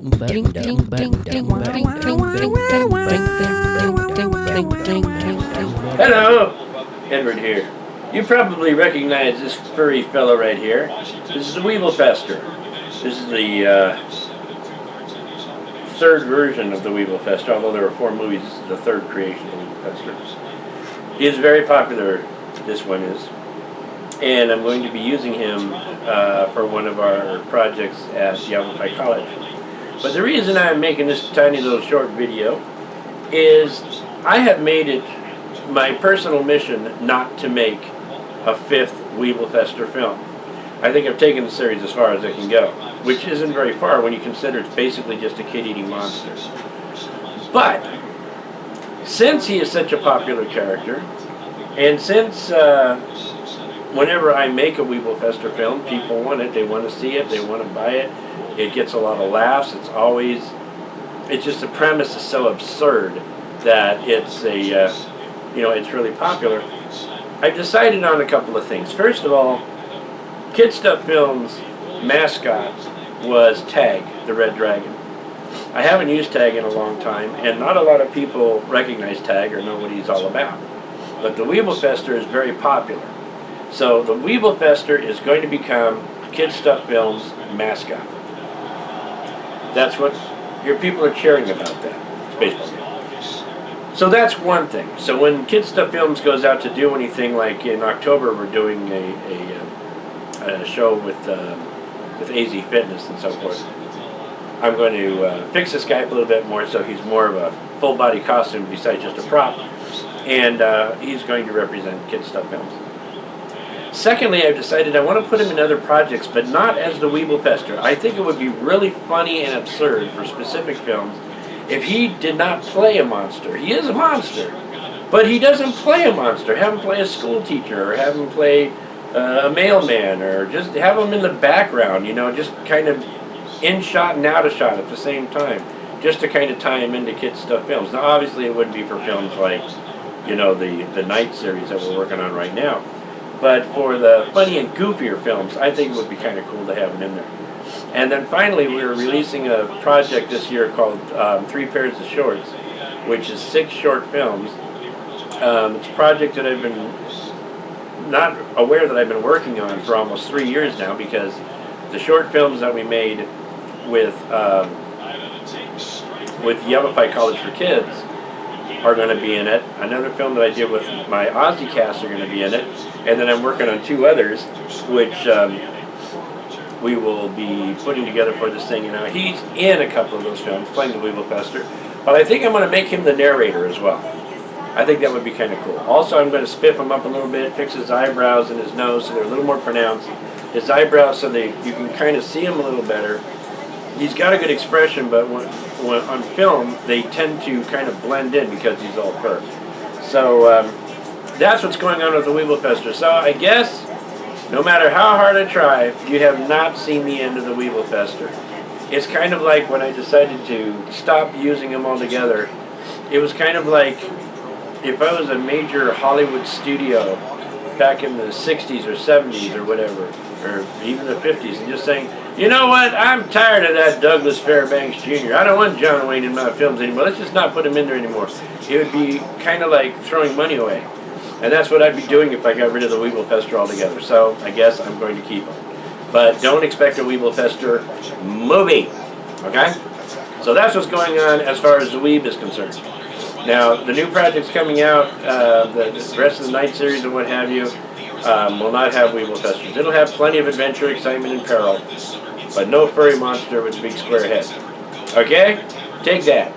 Hello, Edward here. You probably recognize this furry fellow right here. This is the Weeblefester. This is the third version of the Weeblefester, although there were 4 movies. This is the third creation of the Weeblefester. He is very popular, this one is, and I'm going to be using him for one of our projects at Yavapai College. But the reason I'm making this tiny little short video is I have made it my personal mission not to make a 5th Weeblefester film. I think I've taken the series as far as I can go, which isn't very far when you consider it's basically just a kid-eating monster. But since he is such a popular character, and since whenever I make a Weeblefester film, people want it, they want to see it, they want to buy it, it gets a lot of laughs, it's just the premise is so absurd that it's it's really popular. I've decided on a couple of things. First of all, Kid Stuff Films' mascot was Tag, the Red Dragon. I haven't used Tag in a long time, and not a lot of people recognize Tag or know what he's all about. But the Weeblefester is very popular. So the Weeblefester is going to become Kid Stuff Films' mascot. That's what your people are cheering about that. It's baseball game. So that's one thing. So when Kid Stuff Films goes out to do anything, like in October we're doing a show with AZ Fitness and so forth, I'm going to fix this guy up a little bit more so he's more of a full body costume besides just a prop, and he's going to represent Kid Stuff Films. Secondly, I've decided I want to put him in other projects, but not as the Weeblefester. I think it would be really funny and absurd for specific films if he did not play a monster. He is a monster, but he doesn't play a monster. Have him play a school teacher, or have him play a mailman, or just have him in the background, just kind of in shot and out of shot at the same time, just to kind of tie him into Kid Stuff Films. Now, obviously, it wouldn't be for films like, the Night series that we're working on right now. But for the funny and goofier films, I think it would be kind of cool to have him in there. And then finally, we're releasing a project this year called 3 Pairs of Shorts, which is 6 short films. It's a project that I've been not aware that I've been working on for almost 3 years now, because the short films that we made with Yavapai College for Kids are going to be in it. Another film that I did with my Aussie cast are going to be in it. And then I'm working on 2 others, which we will be putting together for this thing. He's in a couple of those films, playing the Weeblefester. But I think I'm going to make him the narrator as well. I think that would be kind of cool. Also, I'm going to spiff him up a little bit, fix his eyebrows and his nose so they're a little more pronounced. His eyebrows so you can kind of see him a little better. He's got a good expression, but when on film, they tend to kind of blend in because he's all fur. So that's what's going on with the Weeblefester. So I guess, no matter how hard I try, you have not seen the end of the Weeblefester. It's kind of like when I decided to stop using him altogether. It was kind of like if I was a major Hollywood studio back in the 60s or 70s or whatever, or even the 50s, and just saying, you know what, I'm tired of that Douglas Fairbanks Jr. I don't want John Wayne in my films anymore. Let's just not put him in there anymore. It would be kind of like throwing money away. And that's what I'd be doing if I got rid of the Weeblefester altogether. So I guess I'm going to keep him. But don't expect a Weeblefester movie. Okay? So that's what's going on as far as the Weeb is concerned. Now, the new projects coming out, the rest of the Night series and what have you, will not have Weeblefesters. It'll have plenty of adventure, excitement, and peril, but no furry monster with a big square head. Okay? Take that.